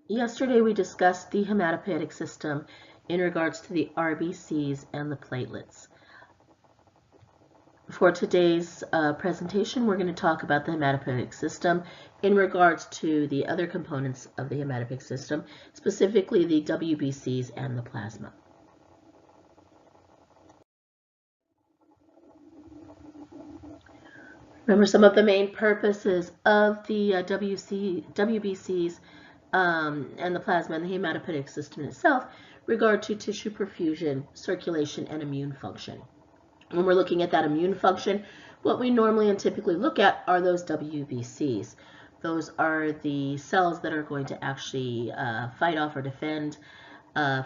Yesterday we discussed the hematopoietic system in regards to the RBCs and the platelets. For today's presentation, we're going to talk about the hematopoietic system in regards to the other components of the hematopoietic system, specifically the WBCs and the plasma. Remember, some of the main purposes of the WBCs and the plasma and the hematopoietic system itself regard to tissue perfusion, circulation, and immune function. When we're looking at that immune function, what we normally and typically look at are those WBCs. Those are the cells that are going to actually fight off or defend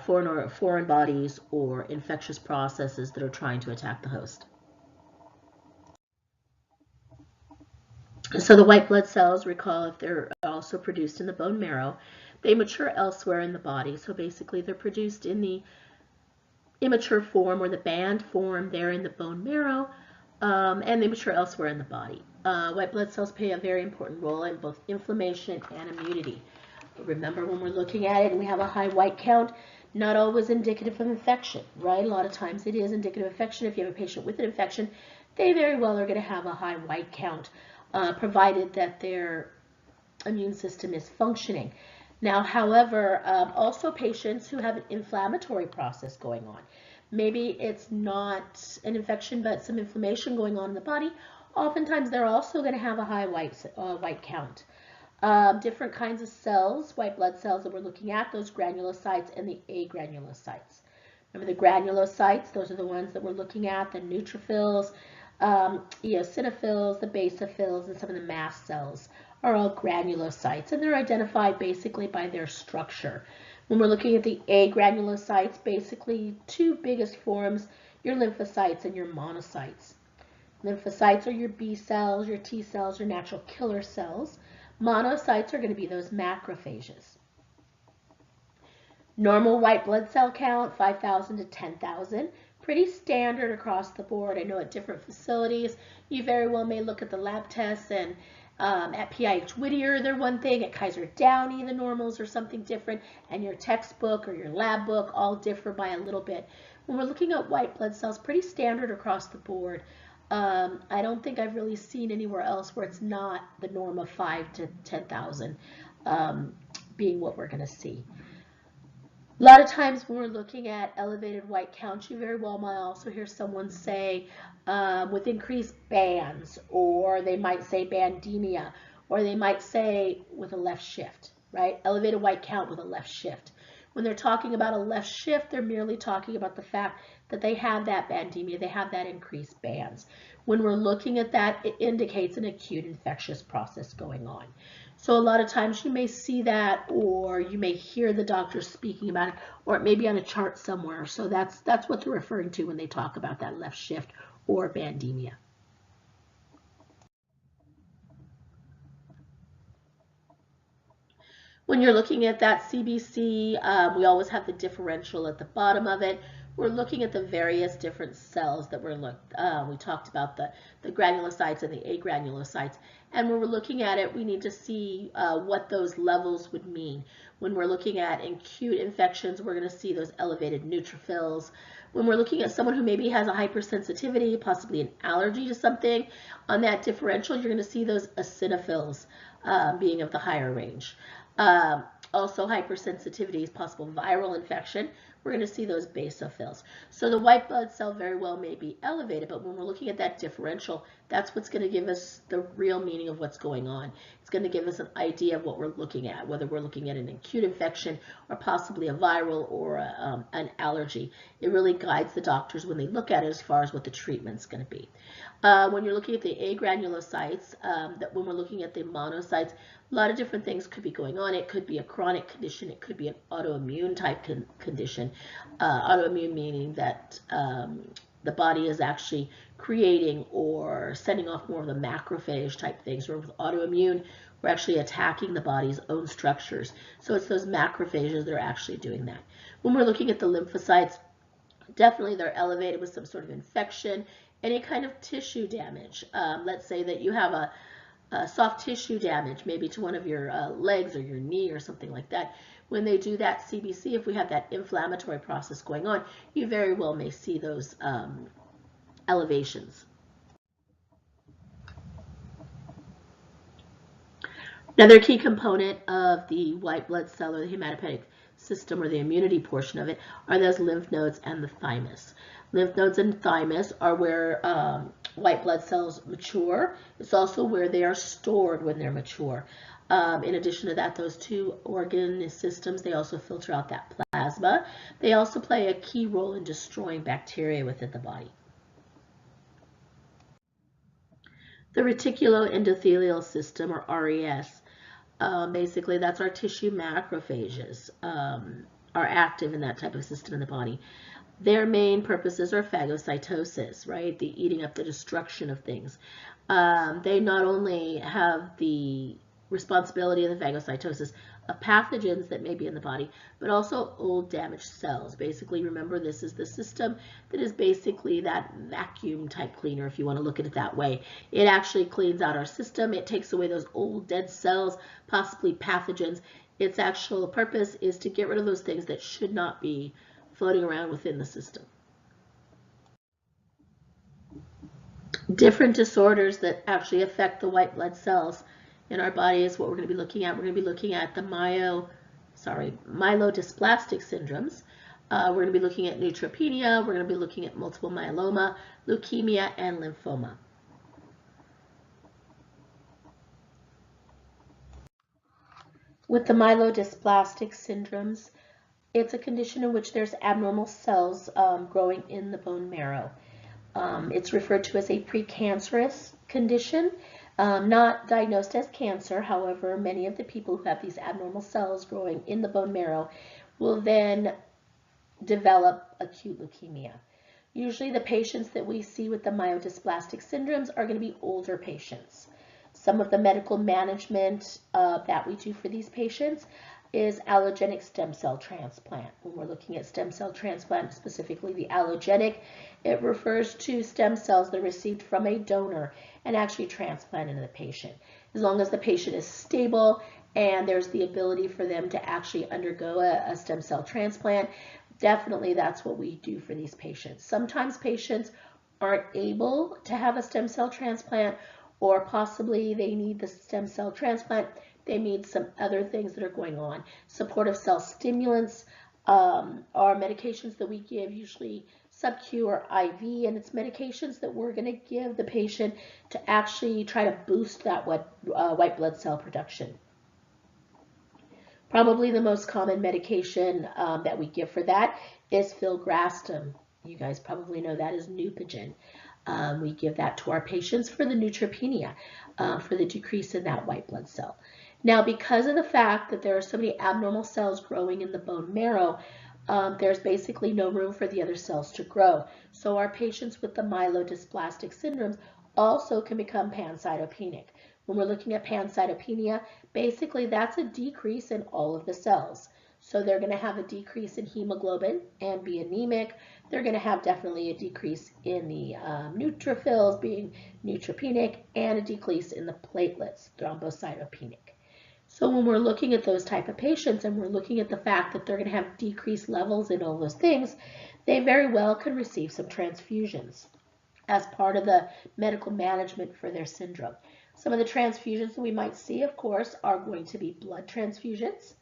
foreign bodies or infectious processes that are trying to attack the host. So the white blood cells, recall, if they're also produced in the bone marrow, they mature elsewhere in the body. So basically they're produced in the immature form or the band form there in the bone marrow, and they mature elsewhere in the body. White blood cells play a very important role in both inflammation and immunity. Remember, when we're looking at it and we have a high white count, not always indicative of infection, right? A lot of times it is indicative of infection. If you have a patient with an infection, they very well are going to have a high white count, provided that their immune system is functioning. Now, however, also patients who have an inflammatory process going on, maybe it's not an infection but some inflammation going on in the body, oftentimes they're also going to have a high white count. Different kinds of cells, white blood cells that we're looking at, those granulocytes and the agranulocytes. Remember the granulocytes, those are the ones that we're looking at, the neutrophils, eosinophils, the basophils, and some of the mast cells are all granulocytes, and they're identified basically by their structure. When we're looking at the agranulocytes, basically two biggest forms, your lymphocytes and your monocytes. Lymphocytes are your B cells, your T cells, your natural killer cells. Monocytes are going to be those macrophages. Normal white blood cell count, 5,000 to 10,000. Pretty standard across the board. I know at different facilities, you very well may look at the lab tests, and at PIH Whittier, they're one thing. At Kaiser Downey, the normals are something different, and your textbook or your lab book all differ by a little bit. When we're looking at white blood cells, pretty standard across the board. I don't think I've really seen anywhere else where it's not the norm of 5 to 10,000 being what we're going to see. A lot of times when we're looking at elevated white counts, you very well might also hear someone say with increased bands, or they might say bandemia, or they might say with a left shift, right? Elevated white count with a left shift. When they're talking about a left shift, they're merely talking about the fact that they have that bandemia, they have that increased bands. When we're looking at that, it indicates an acute infectious process going on. So a lot of times you may see that, or you may hear the doctor speaking about it, or it may be on a chart somewhere. So that's what they're referring to when they talk about that left shift or bandemia. When you're looking at that CBC, we always have the differential at the bottom of it. We're looking at the various different cells that we talked about the granulocytes and the agranulocytes. And when we're looking at it, we need to see what those levels would mean. When we're looking at acute infections, we're going to see those elevated neutrophils. When we're looking at someone who maybe has a hypersensitivity, possibly an allergy to something, on that differential, you're going to see those eosinophils being of the higher range. Also, hypersensitivity is possible viral infection. We're going to see those basophils. So the white blood cell very well may be elevated, but when we're looking at that differential, that's what's going to give us the real meaning of what's going on. It's going to give us an idea of what we're looking at, whether we're looking at an acute infection or possibly a viral or an allergy. It really guides the doctors when they look at it as far as what the treatment's going to be. When you're looking at the agranulocytes, when we're looking at the monocytes, a lot of different things could be going on. It could be a chronic condition. It could be an autoimmune type condition. Autoimmune meaning that the body is actually creating or sending off more of the macrophage type things. Where with autoimmune, we're actually attacking the body's own structures. So it's those macrophages that are actually doing that. When we're looking at the lymphocytes, definitely they're elevated with some sort of infection, any kind of tissue damage. Let's say that you have soft tissue damage, maybe to one of your legs or your knee or something like that. When they do that CBC, if we have that inflammatory process going on, you very well may see those elevations. Another key component of the white blood cell or the hematopoietic system or the immunity portion of it are those lymph nodes and the thymus. Lymph nodes and thymus are where white blood cells mature. It's also where they are stored when they're mature. In addition to that, those two organ systems, they also filter out that plasma. They also play a key role in destroying bacteria within the body. The reticuloendothelial system, or RES, basically that's our tissue macrophages are active in that type of system in the body. Their main purposes are phagocytosis, right? The eating up, the destruction of things. They not only have the responsibility of the phagocytosis of pathogens that may be in the body, but also old damaged cells. Basically, remember, this is the system that is basically that vacuum type cleaner, if you want to look at it that way. It actually cleans out our system. It takes away those old dead cells, possibly pathogens. Its actual purpose is to get rid of those things that should not be floating around within the system. Different disorders that actually affect the white blood cells in our body is what we're going to be looking at. We're going to be looking at the myelodysplastic syndromes. We're going to be looking at neutropenia. We're going to be looking at multiple myeloma, leukemia, and lymphoma. With the myelodysplastic syndromes, it's a condition in which there's abnormal cells growing in the bone marrow. It's referred to as a precancerous condition, not diagnosed as cancer. However, many of the people who have these abnormal cells growing in the bone marrow will then develop acute leukemia. Usually the patients that we see with the myelodysplastic syndromes are going to be older patients. Some of the medical management that we do for these patients is allogenic stem cell transplant. When we're looking at stem cell transplant, specifically the allogenic, it refers to stem cells that are received from a donor and actually transplanted into the patient. As long as the patient is stable and there's the ability for them to actually undergo a stem cell transplant, definitely that's what we do for these patients. Sometimes patients aren't able to have a stem cell transplant, or possibly they need the stem cell transplant. They need some other things that are going on. Supportive cell stimulants are medications that we give, usually sub-Q or IV, and it's medications that we're going to give the patient to actually try to boost that white blood cell production. Probably the most common medication that we give for that is filgrastim. You guys probably know that is Neupogen. We give that to our patients for the neutropenia, for the decrease in that white blood cell. Now, because of the fact that there are so many abnormal cells growing in the bone marrow, there's basically no room for the other cells to grow. So our patients with the myelodysplastic syndromes also can become pancytopenic. When we're looking at pancytopenia, basically that's a decrease in all of the cells. So they're going to have a decrease in hemoglobin and be anemic. They're going to have definitely a decrease in the neutrophils, being neutropenic, and a decrease in the platelets, thrombocytopenic. So when we're looking at those type of patients and we're looking at the fact that they're going to have decreased levels in all those things, they very well can receive some transfusions as part of the medical management for their syndrome. Some of the transfusions that we might see, of course, are going to be blood transfusions.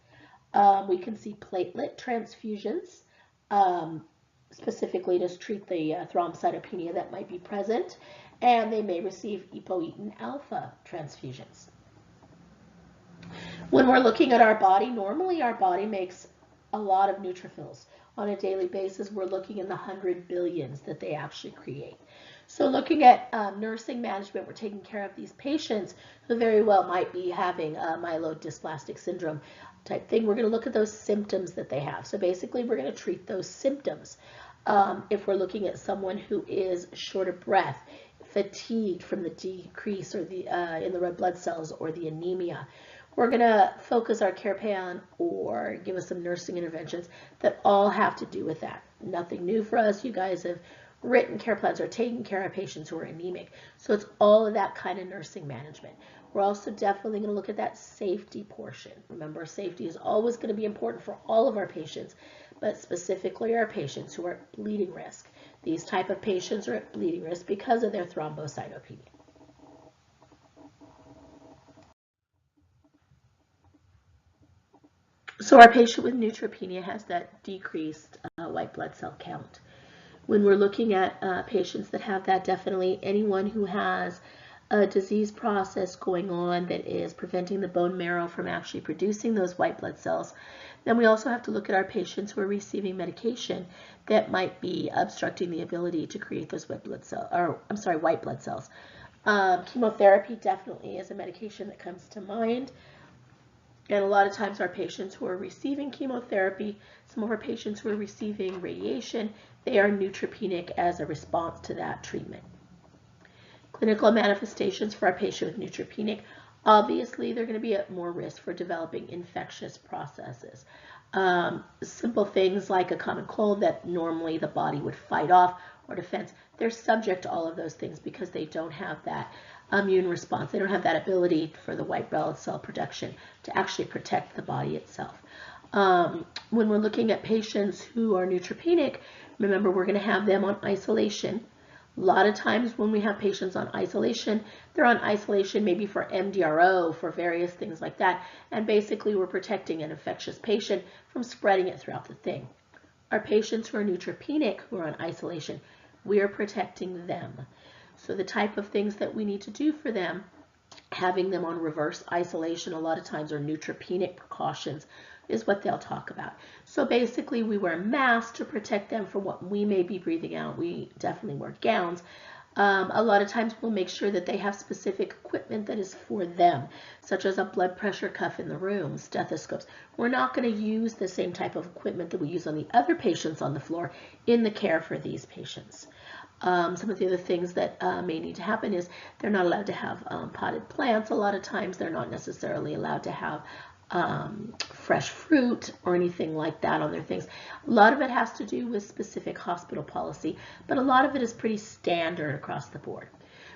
We can see platelet transfusions, specifically to treat the thrombocytopenia that might be present, and they may receive epoetin alpha transfusions. When we're looking at our body, normally our body makes a lot of neutrophils. On a daily basis, we're looking in the 100 billions that they actually create. So looking at nursing management, we're taking care of these patients who very well might be having a myelodysplastic syndrome type thing. We're going to look at those symptoms that they have. So basically, we're going to treat those symptoms. If we're looking at someone who is short of breath, fatigued from the decrease or the in the red blood cells or the anemia, we're going to focus our care plan or give us some nursing interventions that all have to do with that. Nothing new for us. You guys have written care plans or taken care of patients who are anemic. So it's all of that kind of nursing management. We're also definitely going to look at that safety portion. Remember, safety is always going to be important for all of our patients, but specifically our patients who are at bleeding risk. These type of patients are at bleeding risk because of their thrombocytopenia. So our patient with neutropenia has that decreased white blood cell count. When we're looking at patients that have that, definitely anyone who has a disease process going on that is preventing the bone marrow from actually producing those white blood cells. Then we also have to look at our patients who are receiving medication that might be obstructing the ability to create those white blood cells. Chemotherapy definitely is a medication that comes to mind. And a lot of times our patients who are receiving chemotherapy, some of our patients who are receiving radiation, they are neutropenic as a response to that treatment. Clinical manifestations for our patient with neutropenic, obviously they're going to be at more risk for developing infectious processes. Simple things like a common cold that normally the body would fight off or defense, they're subject to all of those things because they don't have that immune response. They don't have that ability for the white blood cell production to actually protect the body itself. When we're looking at patients who are neutropenic, remember we're going to have them on isolation. A lot of times when we have patients on isolation, they're on isolation maybe for MDRO, for various things like that, and basically we're protecting an infectious patient from spreading it throughout the thing. Our patients who are neutropenic, who are on isolation, we are protecting them. So the type of things that we need to do for them, having them on reverse isolation a lot of times, or neutropenic precautions, is what they'll talk about. So basically we wear masks to protect them from what we may be breathing out. We definitely wear gowns. A lot of times we'll make sure that they have specific equipment that is for them, such as a blood pressure cuff in the room, stethoscopes. We're not going to use the same type of equipment that we use on the other patients on the floor in the care for these patients. Some of the other things that may need to happen is they're not allowed to have potted plants. A lot of times they're not necessarily allowed to have fresh fruit or anything like that on their things. A lot of it has to do with specific hospital policy, but a lot of it is pretty standard across the board.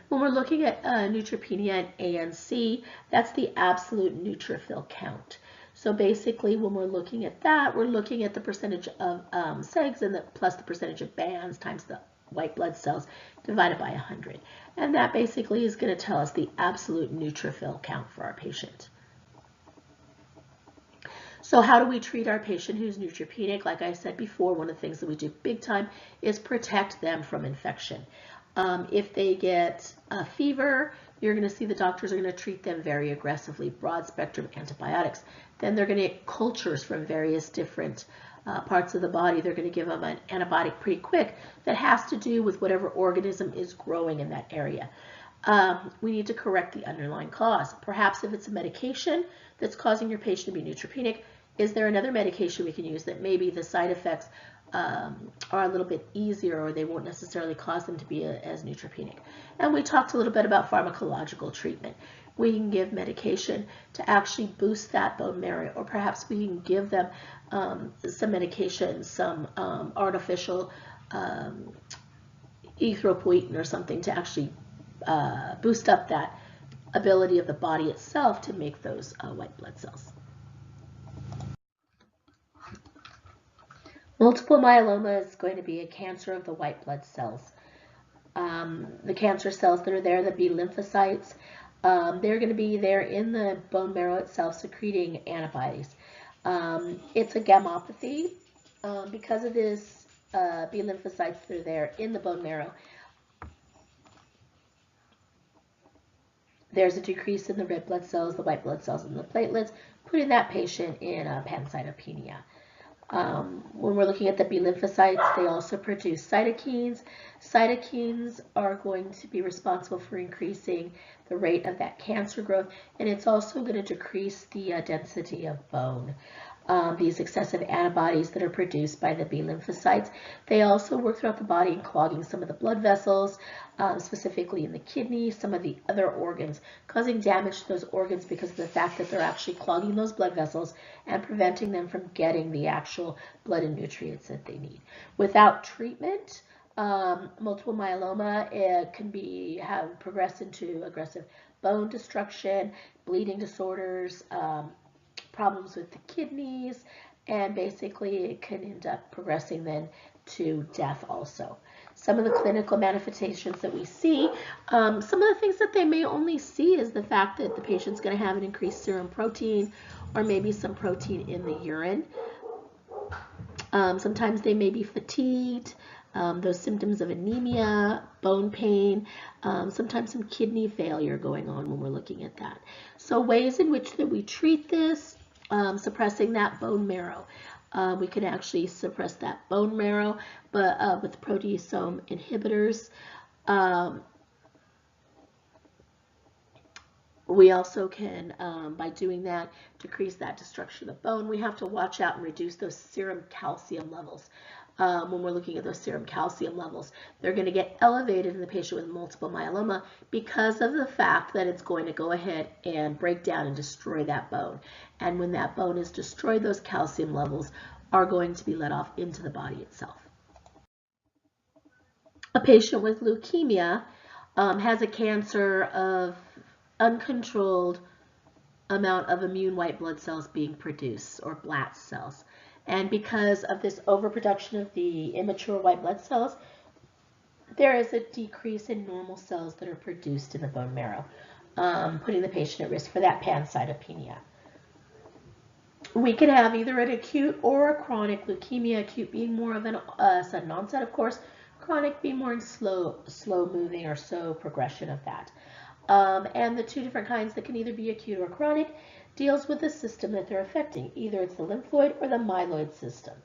When we're looking at neutropenia and ANC, that's the absolute neutrophil count. So basically when we're looking at that, we're looking at the percentage of segs and plus the percentage of bands times the white blood cells divided by 100. And that basically is going to tell us the absolute neutrophil count for our patient. So how do we treat our patient who's neutropenic? Like I said before, one of the things that we do big time is protect them from infection. If they get a fever, you're going to see the doctors are going to treat them very aggressively, broad spectrum antibiotics. Then they're going to get cultures from various different parts of the body. They're going to give them an antibiotic pretty quick that has to do with whatever organism is growing in that area. We need to correct the underlying cause. Perhaps if it's a medication that's causing your patient to be neutropenic, is there another medication we can use that maybe the side effects are a little bit easier, or they won't necessarily cause them to be as neutropenic? And we talked a little bit about pharmacological treatment. We can give medication to actually boost that bone marrow, or perhaps we can give them some medication, some artificial erythropoietin or something to actually boost up that ability of the body itself to make those white blood cells. Multiple myeloma is going to be a cancer of the white blood cells. The cancer cells that are there, the B lymphocytes, they're going to be there in the bone marrow itself secreting antibodies. It's a gammopathy. Because of this B lymphocytes that are there in the bone marrow, there's a decrease in the red blood cells, the white blood cells, and the platelets, putting that patient in pancytopenia. When we're looking at the B lymphocytes, they also produce cytokines. Cytokines are going to be responsible for increasing the rate of that cancer growth, and it's also going to decrease the density of bone. These excessive antibodies that are produced by the B lymphocytes, they also work throughout the body in clogging some of the blood vessels, specifically in the kidney, some of the other organs, causing damage to those organs because of the fact that they're actually clogging those blood vessels and preventing them from getting the actual blood and nutrients that they need. Without treatment, multiple myeloma can have progressed into aggressive bone destruction, bleeding disorders, problems with the kidneys, and basically it can end up progressing then to death also. Some of the clinical manifestations that we see, some of the things that they may only see is the fact that the patient's going to have an increased serum protein or maybe some protein in the urine. Sometimes they may be fatigued, those symptoms of anemia, bone pain, sometimes some kidney failure going on when we're looking at that. So ways in which that we treat this, suppressing that bone marrow. We can actually suppress that bone marrow, but with proteasome inhibitors. We also can, by doing that, decrease that destruction of bone. We have to watch out and reduce those serum calcium levels. When we're looking at those serum calcium levels, they're going to get elevated in the patient with multiple myeloma because of the fact that it's going to go ahead and break down and destroy that bone. And when that bone is destroyed, those calcium levels are going to be let off into the body itself. A patient with leukemia has a cancer of uncontrolled amount of immune white blood cells being produced, or BLAT cells. And because of this overproduction of the immature white blood cells, there is a decrease in normal cells that are produced in the bone marrow, putting the patient at risk for that pancytopenia. We can have either an acute or a chronic leukemia, acute being more of a sudden onset, of course, chronic being more in slow moving or slow progression of that. And the two different kinds that can either be acute or chronic deals with the system that they're affecting. Either it's the lymphoid or the myeloid system.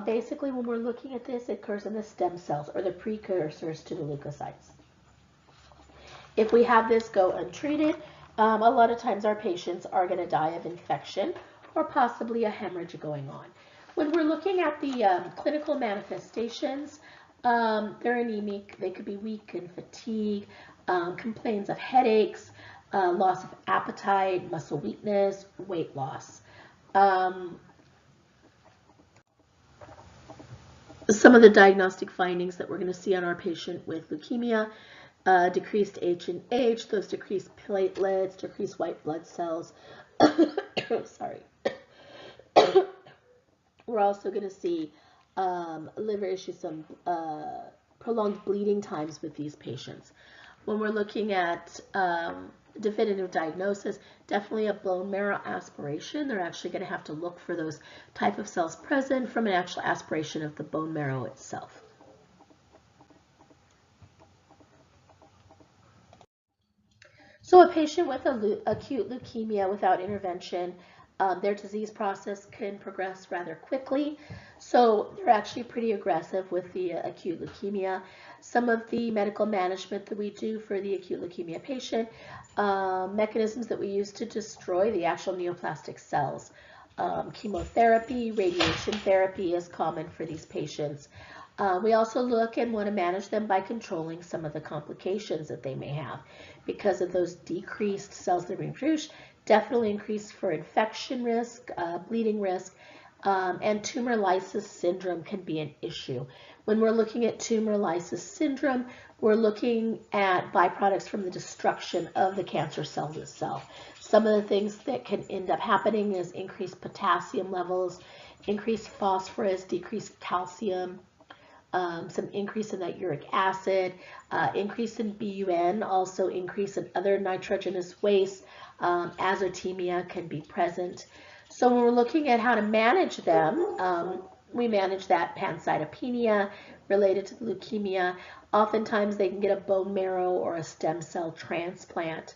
Basically, when we're looking at this, it occurs in the stem cells or the precursors to the leukocytes. If we have this go untreated, a lot of times our patients are going to die of infection or possibly a hemorrhage going on. When we're looking at the clinical manifestations, they're anemic, they could be weak and fatigue, complains of headaches, loss of appetite, muscle weakness, weight loss. Some of the diagnostic findings that we're going to see on our patient with leukemia, decreased H&H, those decreased platelets, decreased white blood cells. Sorry. We're also going to see liver issues, some prolonged bleeding times with these patients. When we're looking at definitive diagnosis, definitely a bone marrow aspiration. They're actually going to have to look for those type of cells present from an actual aspiration of the bone marrow itself. So a patient with acute leukemia without intervention, their disease process can progress rather quickly. So they're actually pretty aggressive with the acute leukemia. Some of the medical management that we do for the acute leukemia patient, mechanisms that we use to destroy the actual neoplastic cells. Chemotherapy, radiation therapy is common for these patients. We also look and want to manage them by controlling some of the complications that they may have because of those decreased cells that are being produced. Definitely increased for infection risk, bleeding risk, and tumor lysis syndrome can be an issue. When we're looking at tumor lysis syndrome, we're looking at byproducts from the destruction of the cancer cells itself. Some of the things that can end up happening is increased potassium levels, increased phosphorus, decreased calcium, some increase in that uric acid, increase in BUN, also increase in other nitrogenous waste. Azotemia can be present. So when we're looking at how to manage them, we manage that pancytopenia related to the leukemia. Oftentimes they can get a bone marrow or a stem cell transplant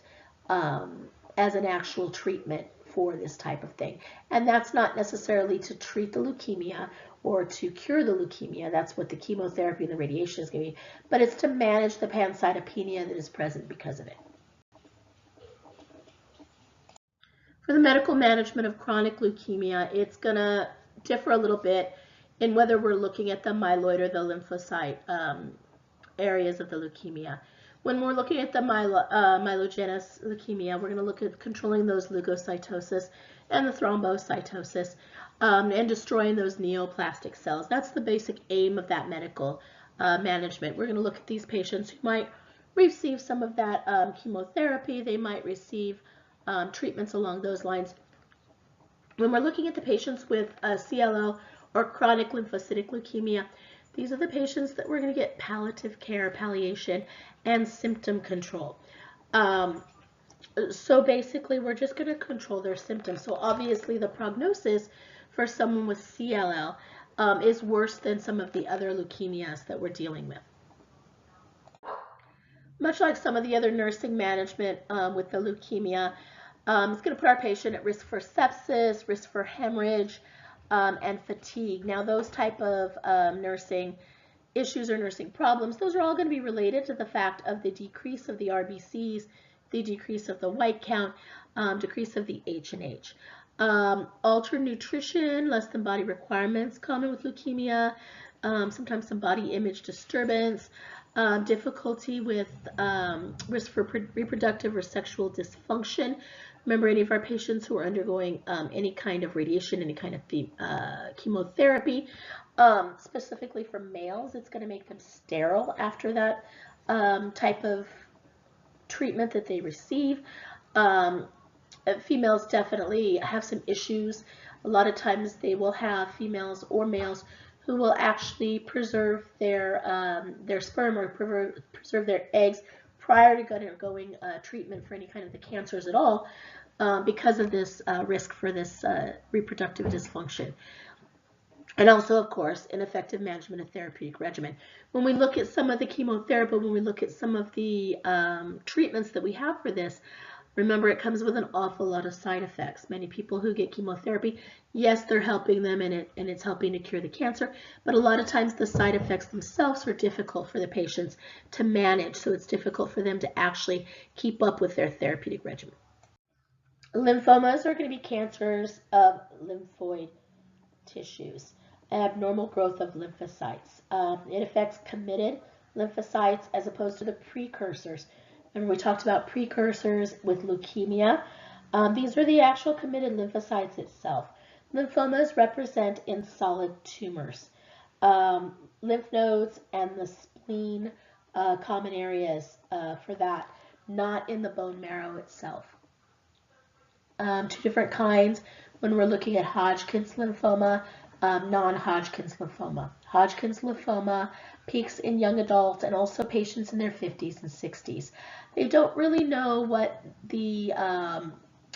as an actual treatment for this type of thing. And that's not necessarily to treat the leukemia or to cure the leukemia. That's what the chemotherapy and the radiation is going to be. But it's to manage the pancytopenia that is present because of it. For the medical management of chronic leukemia, it's going to differ a little bit in whether we're looking at the myeloid or the lymphocyte areas of the leukemia. When we're looking at the myelogenous leukemia, we're going to look at controlling those leukocytosis and the thrombocytosis and destroying those neoplastic cells. That's the basic aim of that medical management. We're going to look at these patients who might receive some of that chemotherapy. They might receive treatments along those lines. When we're looking at the patients with CLL or chronic lymphocytic leukemia, these are the patients that we're going to get palliative care, palliation, and symptom control. So basically, we're just going to control their symptoms. So obviously, the prognosis for someone with CLL is worse than some of the other leukemias that we're dealing with. Much like some of the other nursing management with the leukemia, it's going to put our patient at risk for sepsis, risk for hemorrhage, and fatigue. Now, those type of nursing issues or nursing problems, those are all going to be related to the fact of the decrease of the RBCs, the decrease of the white count, decrease of the H&H. Altered nutrition, less than body requirements, common with leukemia, sometimes some body image disturbance, difficulty with risk for reproductive or sexual dysfunction. Remember, any of our patients who are undergoing any kind of radiation, any kind of chemotherapy, specifically for males, it's going to make them sterile after that type of treatment that they receive. Females definitely have some issues. A lot of times they will have females or males who will actually preserve their sperm or preserve their eggs prior to undergoing treatment for any kind of the cancers at all, because of this risk for this reproductive dysfunction. And also, of course, ineffective management of therapeutic regimen. When we look at some of the chemotherapy, when we look at some of the treatments that we have for this, remember, it comes with an awful lot of side effects. Many people who get chemotherapy, yes, they're helping them and it's helping to cure the cancer, but a lot of times the side effects themselves are difficult for the patients to manage, so it's difficult for them to actually keep up with their therapeutic regimen. Lymphomas are going to be cancers of lymphoid tissues, abnormal growth of lymphocytes. It affects committed lymphocytes as opposed to the precursors. Remember, we talked about precursors with leukemia. These are the actual committed lymphocytes itself. Lymphomas represent in solid tumors. Lymph nodes and the spleen, common areas for that, not in the bone marrow itself. Two different kinds when we're looking at Hodgkin's lymphoma, non-Hodgkin's lymphoma. Hodgkin's lymphoma peaks in young adults and also patients in their 50s and 60s. They don't really know what the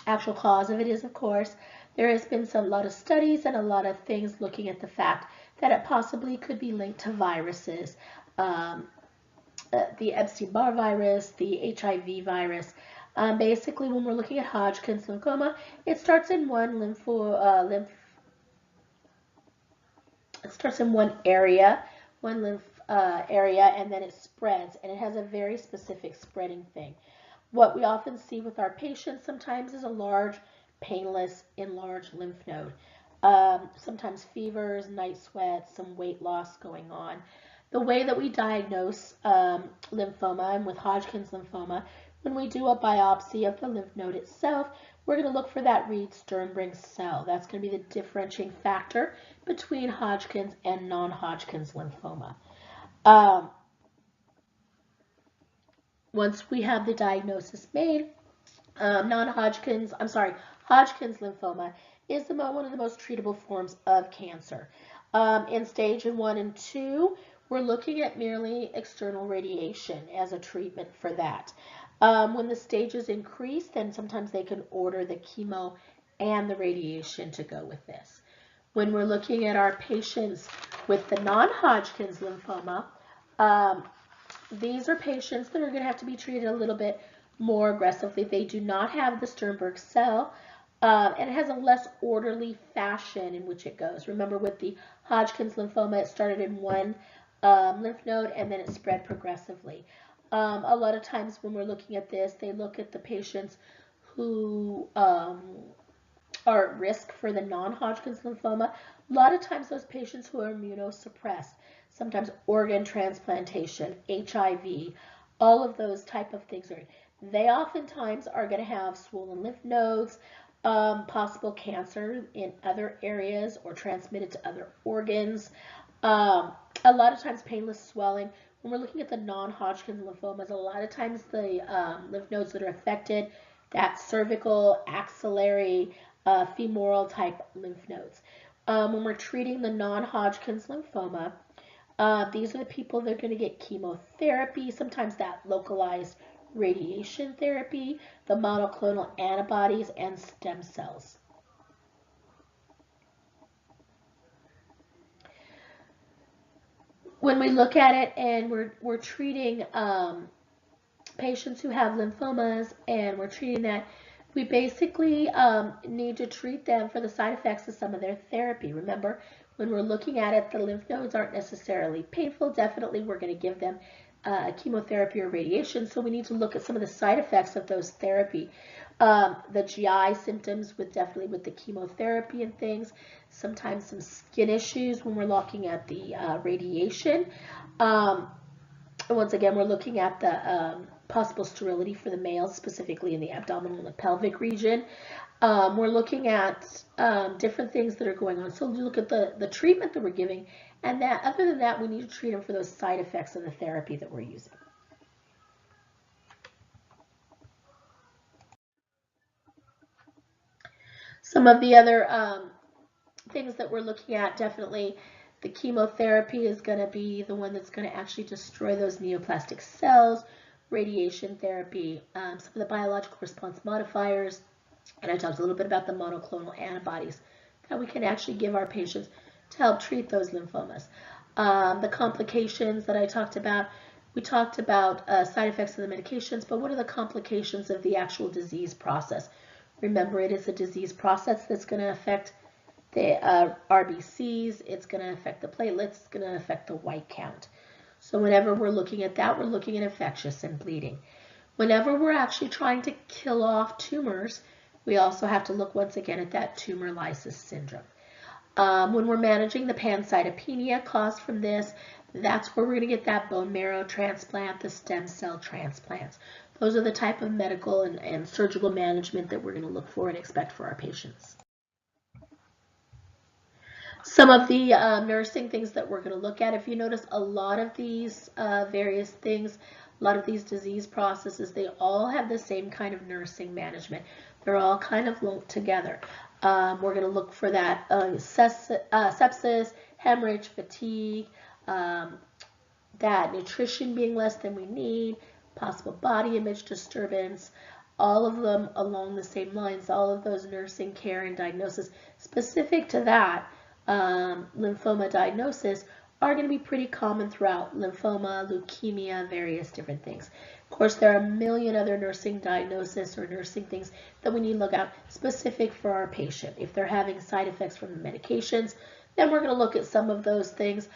actual cause of it is, of course. There has been a lot of studies and a lot of things looking at the fact that it possibly could be linked to viruses. The Epstein-Barr virus, the HIV virus. Basically, when we're looking at Hodgkin's lymphoma, it starts in one it starts in one area, and then it spreads, and it has a very specific spreading thing. What we often see with our patients sometimes is a large, painless, enlarged lymph node. Sometimes fevers, night sweats, some weight loss going on. The way that we diagnose lymphoma, and with Hodgkin's lymphoma, when we do a biopsy of the lymph node itself, we're going to look for that Reed-Sternberg cell. That's going to be the differentiating factor between Hodgkin's and non-Hodgkin's lymphoma. Once we have the diagnosis made, Hodgkin's lymphoma is one of the most treatable forms of cancer. In stage 1 and 2, we're looking at merely external radiation as a treatment for that. When the stages increase, then sometimes they can order the chemo and the radiation to go with this. When we're looking at our patients with the non-Hodgkin's lymphoma, these are patients that are going to have to be treated a little bit more aggressively. They do not have the Sternberg cell, and it has a less orderly fashion in which it goes. Remember, with the Hodgkin's lymphoma, it started in one lymph node and then it spread progressively. A lot of times when we're looking at this, they look at the patients who are at risk for the non-Hodgkin's lymphoma. A lot of times those patients who are immunosuppressed, sometimes organ transplantation, HIV, all of those type of things, they oftentimes are going to have swollen lymph nodes, possible cancer in other areas or transmitted to other organs. A lot of times painless swelling. when we're looking at the non-Hodgkin's lymphomas, a lot of times the lymph nodes that are affected, that cervical, axillary, femoral type lymph nodes. When we're treating the non-Hodgkin's lymphoma, these are the people that are going to get chemotherapy, sometimes that localized radiation therapy, the monoclonal antibodies, and stem cells. When we look at it and we're treating patients who have lymphomas and we're treating that, we basically need to treat them for the side effects of some of their therapy. Remember, when we're looking at it, the lymph nodes aren't necessarily painful. Definitely, we're going to give them chemotherapy or radiation, so we need to look at some of the side effects of those therapy. The GI symptoms definitely with the chemotherapy and things, sometimes some skin issues when we're looking at the radiation. Once again, we're looking at the possible sterility for the males, specifically in the abdominal and the pelvic region. We're looking at different things that are going on. So we look at the treatment that we're giving, and that other than that, we need to treat them for those side effects of the therapy that we're using. Some of the other things that we're looking at, definitely the chemotherapy is going to be the one that's going to actually destroy those neoplastic cells. Radiation therapy, some of the biological response modifiers, and I talked a little bit about the monoclonal antibodies that we can actually give our patients to help treat those lymphomas. The complications that I talked about, we talked about side effects of the medications, but what are the complications of the actual disease process? Remember, it is a disease process that's going to affect the RBCs, it's going to affect the platelets, it's going to affect the white count. So whenever we're looking at that, we're looking at infectious and bleeding. Whenever we're actually trying to kill off tumors, we also have to look once again at that tumor lysis syndrome. When we're managing the pancytopenia caused from this, that's where we're going to get that bone marrow transplant, the stem cell transplants. Those are the type of medical and surgical management that we're going to look for and expect for our patients. Some of the nursing things that we're going to look at, if you notice, a lot of these various things, a lot of these disease processes, they all have the same kind of nursing management. They're all kind of lumped together. We're going to look for that sepsis, hemorrhage, fatigue, that nutrition being less than we need, possible body image disturbance, all of them along the same lines, all of those nursing care and diagnosis specific to that lymphoma diagnosis are going to be pretty common throughout lymphoma, leukemia, various different things. Of course, there are a million other nursing diagnoses or nursing things that we need to look at specific for our patient. If they're having side effects from the medications, then we're going to look at some of those things,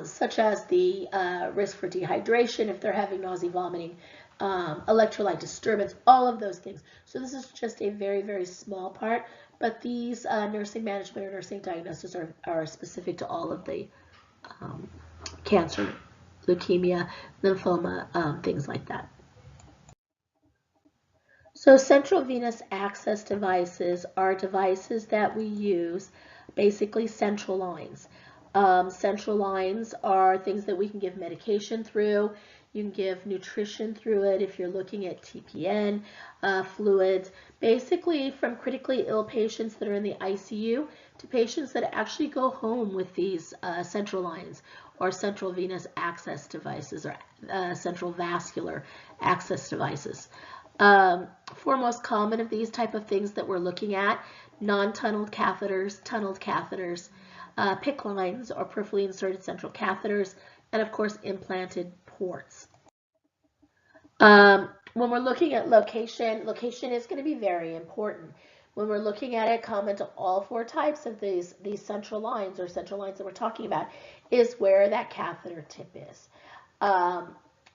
such as the risk for dehydration, if they're having nausea, vomiting, electrolyte disturbance, all of those things. So this is just a very, very small part, but these nursing management or nursing diagnoses are specific to all of the cancer, leukemia, lymphoma, things like that. So central venous access devices are devices that we use, basically central lines. Central lines are things that we can give medication through. You can give nutrition through it if you're looking at TPN, fluids, basically from critically ill patients that are in the ICU to patients that actually go home with these central lines or central venous access devices or central vascular access devices. Four most common of these type of things that we're looking at: non-tunneled catheters, tunneled catheters, PICC lines or peripherally inserted central catheters, and of course implanted ports. When we're looking at location is going to be very important. When we're looking at it, common to all four types of these central lines or central lines that we're talking about is where that catheter tip is.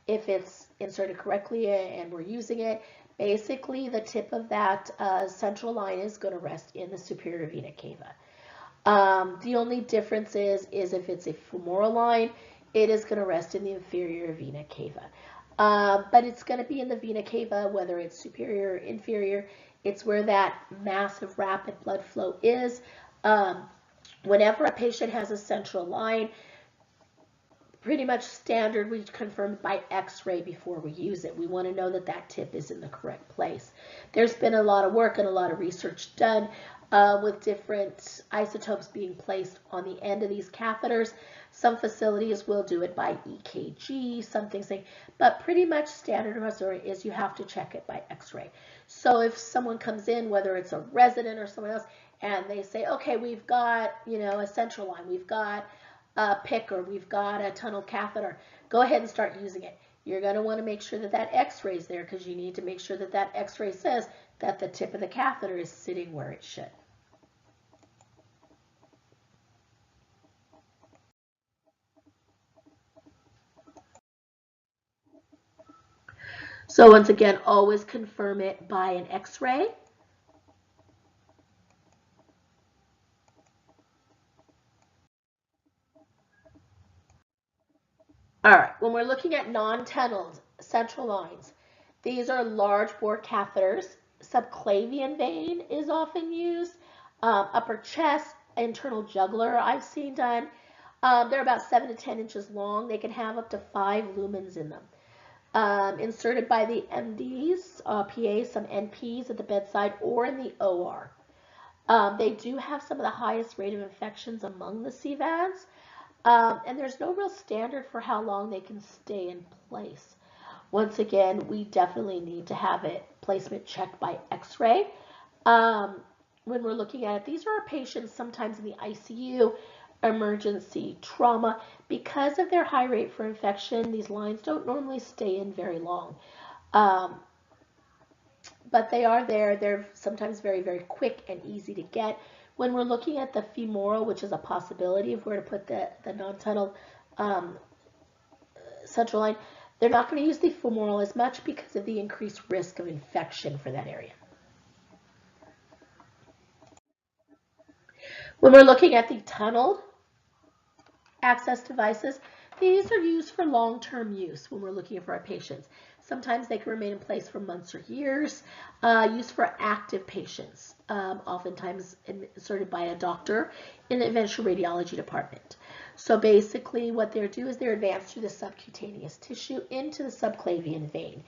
If it's inserted correctly and we're using it, basically the tip of that central line is going to rest in the superior vena cava. The only difference is if it's a femoral line, it is going to rest in the inferior vena cava. But it's going to be in the vena cava, whether it's superior or inferior. It's where that massive rapid blood flow is. Whenever a patient has a central line, pretty much standard. We confirm it by x-ray before we use it. We want to know that that tip is in the correct place. There's been a lot of work and a lot of research done with different isotopes being placed on the end of these catheters. Some facilities will do it by EKG, some things like, but pretty much standard is you have to check it by x-ray. So if someone comes in, whether it's a resident or someone else, and they say, okay, we've got, a central line, we've got a PIC, or we've got a tunnel catheter, go ahead and start using it. You're going to want to make sure that that x-ray is there, because you need to make sure that that x-ray says that the tip of the catheter is sitting where it should. So once again, always confirm it by an x-ray. All right, when we're looking at non-tunneled central lines, these are large bore catheters. Subclavian vein is often used. Upper chest, internal jugular I've seen done. They're about 7 to 10 inches long. They can have up to 5 lumens in them. Inserted by the MDs, PAs, some NPs at the bedside or in the OR. They do have some of the highest rate of infections among the CVADs. And there's no real standard for how long they can stay in place. Once again, we definitely need to have it placement checked by x-ray. When we're looking at it, these are our patients sometimes in the ICU, emergency, trauma. Because of their high rate for infection, these lines don't normally stay in very long. But they are there. They're sometimes very, very quick and easy to get. When we're looking at the femoral, which is a possibility if we're to put the non-tunnel central line, they're not going to use the femoral as much because of the increased risk of infection for that area. When we're looking at the tunneled access devices, these are used for long-term use when we're looking for our patients. Sometimes they can remain in place for months or years. Used for active patients, oftentimes inserted by a doctor in the interventional radiology department. So basically what they're doing is they're advanced through the subcutaneous tissue into the subclavian vein.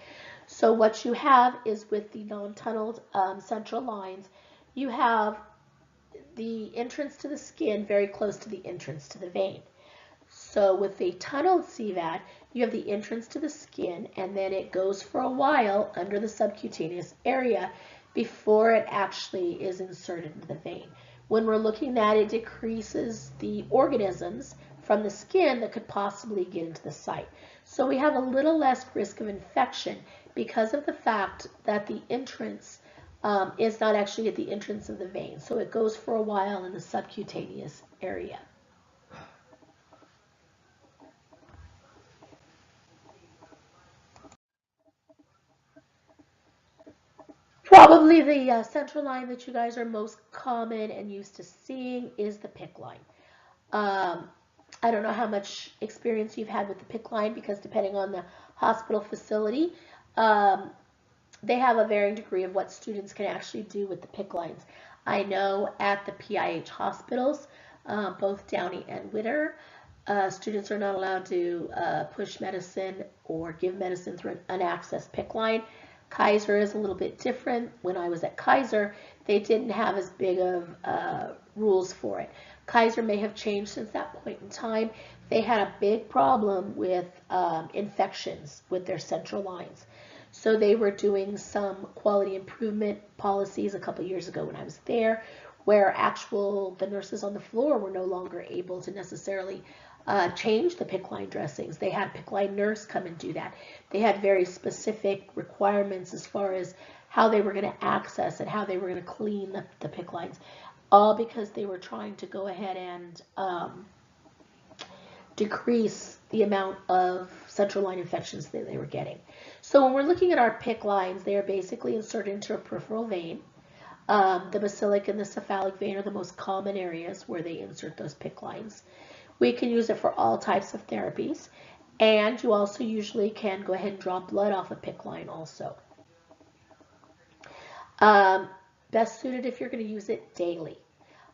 So what you have is with the non-tunneled central lines, you have the entrance to the skin very close to the entrance to the vein. So with a tunneled CVAD, you have the entrance to the skin, and then it goes for a while under the subcutaneous area before it actually is inserted into the vein. When we're looking at it, decreases the organisms from the skin that could possibly get into the site. So we have a little less risk of infection because of the fact that the entrance is not actually at the entrance of the vein. So it goes for a while in the subcutaneous area. Probably the central line that you guys are most common and used to seeing is the PIC line. I don't know how much experience you've had with the PIC line because depending on the hospital facility, they have a varying degree of what students can actually do with the PIC lines. I know at the PIH hospitals, both Downey and Witter, students are not allowed to push medicine or give medicine through an unaccessed PIC line. Kaiser is a little bit different. When I was at Kaiser, they didn't have as big of rules for it. Kaiser may have changed since that point in time. They had a big problem with infections with their central lines. So they were doing some quality improvement policies a couple years ago when I was there, where the nurses on the floor were no longer able to necessarily change the PIC line dressings. They had a PIC line nurse come and do that. They had very specific requirements as far as how they were going to access and how they were going to clean the PIC lines, all because they were trying to go ahead and decrease the amount of central line infections that they were getting. So when we're looking at our PIC lines, they are basically inserted into a peripheral vein. The basilic and the cephalic vein are the most common areas where they insert those PIC lines. We can use it for all types of therapies, and you also usually can go ahead and draw blood off a PIC line also. Best suited if you're going to use it daily.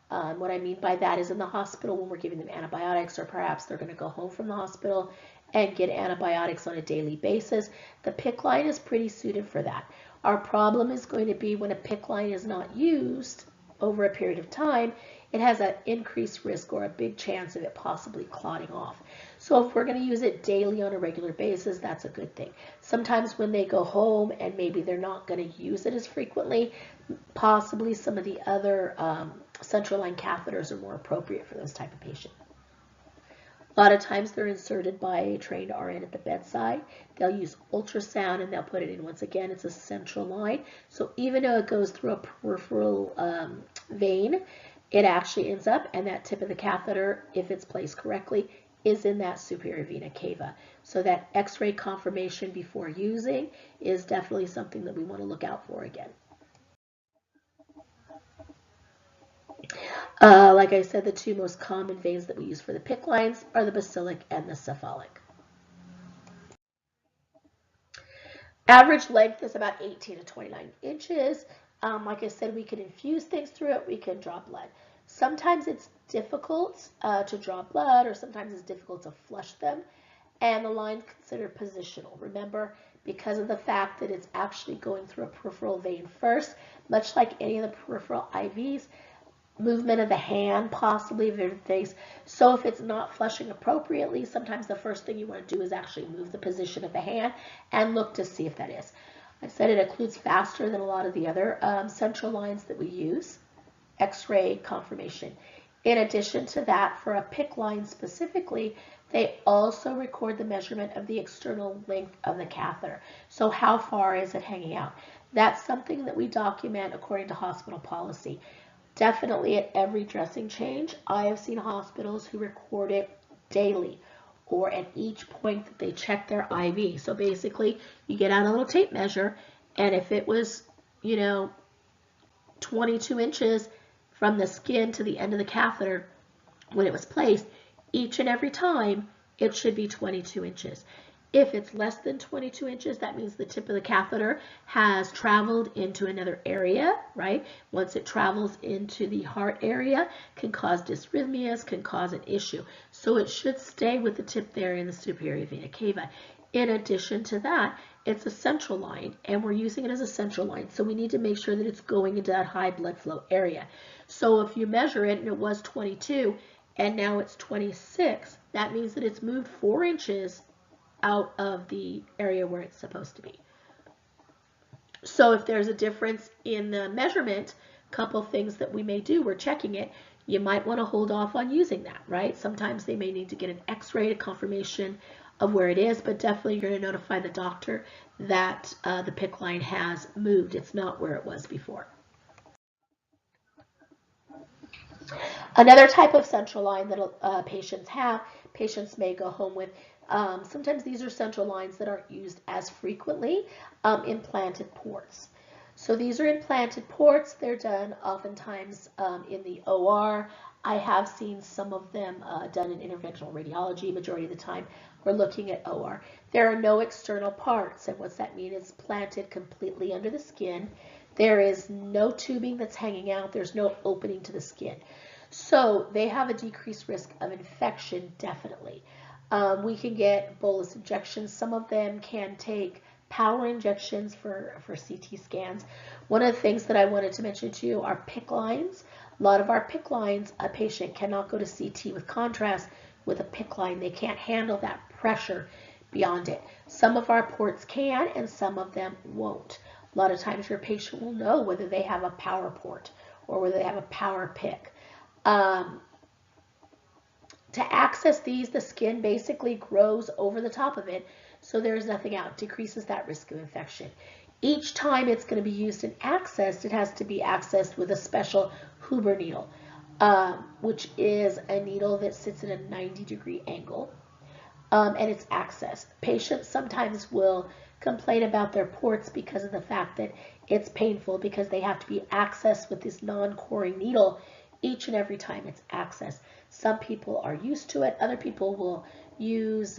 What I mean by that is in the hospital when we're giving them antibiotics, or perhaps they're going to go home from the hospital and get antibiotics on a daily basis. The PICC line is pretty suited for that. Our problem is going to be when a PICC line is not used over a period of time, it has an increased risk or a big chance of it possibly clotting off. So if we're going to use it daily on a regular basis, that's a good thing. Sometimes when they go home and maybe they're not going to use it as frequently, possibly some of the other central line catheters are more appropriate for those type of patients. A lot of times they're inserted by a trained RN at the bedside. They'll use ultrasound and they'll put it in. Once again, it's a central line. So even though it goes through a peripheral vein, it actually ends up, and that tip of the catheter, if it's placed correctly, is in that superior vena cava. So that x-ray confirmation before using is definitely something that we want to look out for again. Like I said, the two most common veins that we use for the PICC lines are the basilic and the cephalic. Average length is about 18 to 29 inches. Like I said, we can infuse things through it. We can draw blood. Sometimes it's difficult to draw blood, or sometimes it's difficult to flush them. And the line's considered positional. Remember, because of the fact that it's actually going through a peripheral vein first, much like any of the peripheral IVs, movement of the hand, possibly of your face. So if it's not flushing appropriately, sometimes the first thing you want to do is actually move the position of the hand and look to see if that is. I said it occludes faster than a lot of the other central lines that we use. X-ray confirmation. In addition to that, for a PICC line specifically, they also record the measurement of the external length of the catheter. So how far is it hanging out? That's something that we document according to hospital policy. Definitely at every dressing change, I have seen hospitals who record it daily or at each point that they check their IV. So basically, you get out a little tape measure, and if it was, 22 inches from the skin to the end of the catheter when it was placed, each and every time it should be 22 inches. If it's less than 22 inches, that means the tip of the catheter has traveled into another area, right? Once it travels into the heart area, can cause dysrhythmias, can cause an issue. So it should stay with the tip there in the superior vena cava. In addition to that, it's a central line, and we're using it as a central line. So we need to make sure that it's going into that high blood flow area. So if you measure it and it was 22 and now it's 26, that means that it's moved 4 inches out of the area where it's supposed to be. So if there's a difference in the measurement, a couple things that we may do, we're checking it, you might want to hold off on using that, right? Sometimes they may need to get an x-ray to confirmation of where it is, but definitely you're going to notify the doctor that the PICC line has moved. It's not where it was before. Another type of central line that patients may go home with. Sometimes these are central lines that aren't used as frequently, implanted ports. So these are implanted ports. They're done oftentimes in the OR. I have seen some of them done in interventional radiology. Majority of the time, we're looking at OR. There are no external parts, and what's that mean? It's planted completely under the skin. There is no tubing that's hanging out. There's no opening to the skin. So they have a decreased risk of infection, definitely. We can get bolus injections. Some of them can take power injections for CT scans. One of the things that I wanted to mention to you are PICC lines. A lot of our PICC lines, a patient cannot go to CT with contrast with a PICC line. They can't handle that pressure beyond it. Some of our ports can, and some of them won't. A lot of times your patient will know whether they have a power port or whether they have a power PICC. To access these, the skin basically grows over the top of it, so there's nothing out. Decreases that risk of infection. Each time it's going to be used and accessed, it has to be accessed with a special Huber needle, which is a needle that sits at a 90-degree angle, and it's accessed. Patients sometimes will complain about their ports because of the fact that it's painful because they have to be accessed with this non-coring needle each and every time it's accessed. Some people are used to it. Other people will use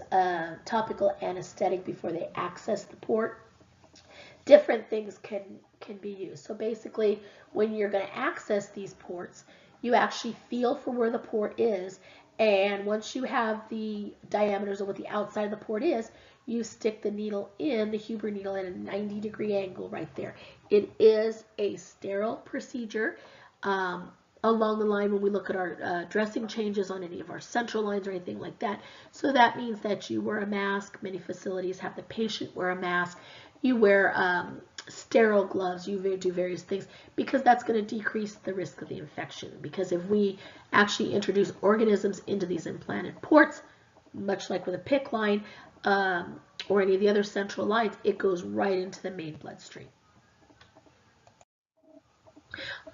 topical anesthetic before they access the port. Different things can be used. So basically, when you're going to access these ports, you actually feel for where the port is, and once you have the diameters of what the outside of the port is, you stick the needle in, the Huber needle, at a 90-degree angle right there. It is a sterile procedure. Along the line when we look at our dressing changes on any of our central lines or anything like that. So that means that you wear a mask. Many facilities have the patient wear a mask. You wear sterile gloves. You do various things because that's going to decrease the risk of the infection. Because if we actually introduce organisms into these implanted ports, much like with a PICC line or any of the other central lines, it goes right into the main bloodstream.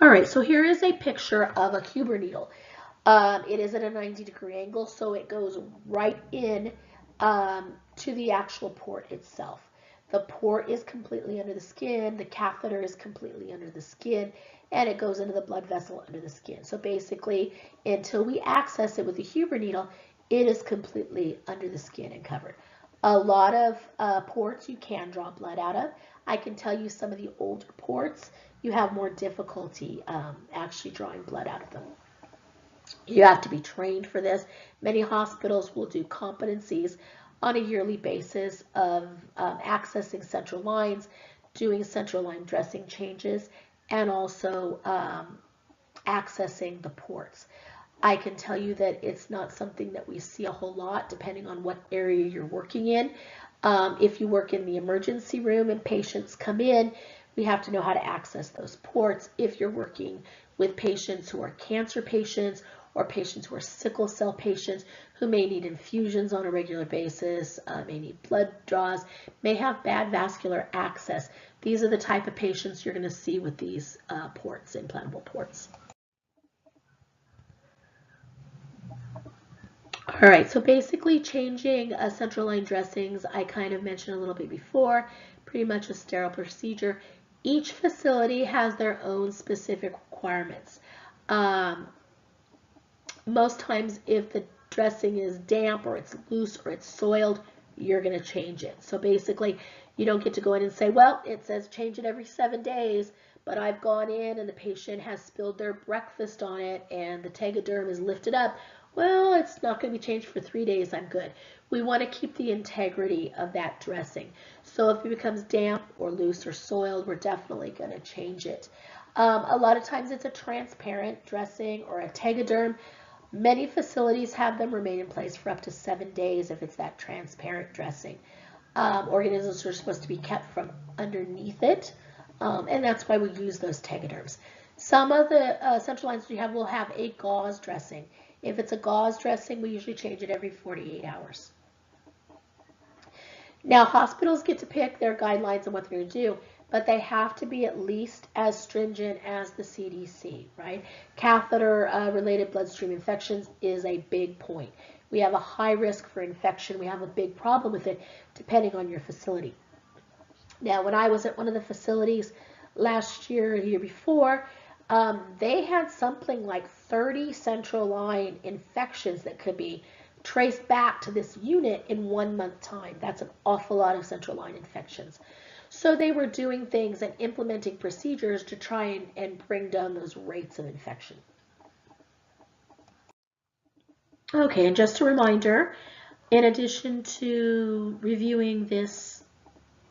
All right, so here is a picture of a Huber needle. It is at a 90-degree angle, so it goes right in to the actual port itself. The port is completely under the skin, the catheter is completely under the skin, and it goes into the blood vessel under the skin. So basically, until we access it with the Huber needle, it is completely under the skin and covered. A lot of ports you can draw blood out of. I can tell you some of the older ports, you have more difficulty actually drawing blood out of them. You have to be trained for this. Many hospitals will do competencies on a yearly basis of accessing central lines, doing central line dressing changes, and also accessing the ports. I can tell you that it's not something that we see a whole lot depending on what area you're working in. If you work in the emergency room and patients come in, we have to know how to access those ports. If you're working with patients who are cancer patients or patients who are sickle cell patients who may need infusions on a regular basis, may need blood draws, may have bad vascular access, these are the type of patients you're going to see with these ports, implantable ports. All right, so basically changing central line dressings, I kind of mentioned a little bit before, pretty much a sterile procedure. Each facility has their own specific requirements. Most times if the dressing is damp or it's loose or it's soiled, you're going to change it. So basically, you don't get to go in and say, well, it says change it every 7 days, but I've gone in and the patient has spilled their breakfast on it and the tegaderm is lifted up. Well, it's not going to be changed for 3 days, I'm good. We want to keep the integrity of that dressing. So if it becomes damp or loose or soiled, we're definitely going to change it. A lot of times it's a transparent dressing or a tegaderm. Many facilities have them remain in place for up to 7 days if it's that transparent dressing. Organisms are supposed to be kept from underneath it, and that's why we use those tegaderms. Some of the central lines we have will have a gauze dressing. If it's a gauze dressing, we usually change it every 48 hours. Now, hospitals get to pick their guidelines on what they're going to do, but they have to be at least as stringent as the CDC, right? Catheter-related bloodstream infections is a big point. We have a high risk for infection. We have a big problem with it depending on your facility. Now, when I was at one of the facilities last year or the year before, they had something like 30 central line infections that could be traced back to this unit in 1 month time. That's an awful lot of central line infections. So they were doing things and implementing procedures to try and bring down those rates of infection. Okay, and just a reminder, in addition to reviewing this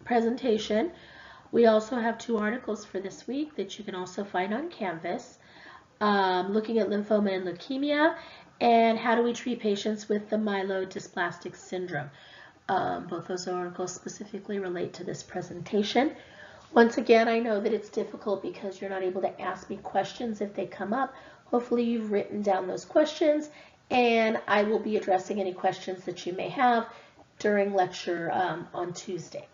presentation, we also have 2 articles for this week that you can also find on Canvas, looking at lymphoma and leukemia, and how do we treat patients with the myelodysplastic syndrome. Both those articles specifically relate to this presentation. Once again, I know that it's difficult because you're not able to ask me questions if they come up. Hopefully you've written down those questions, and I will be addressing any questions that you may have during lecture on Tuesday.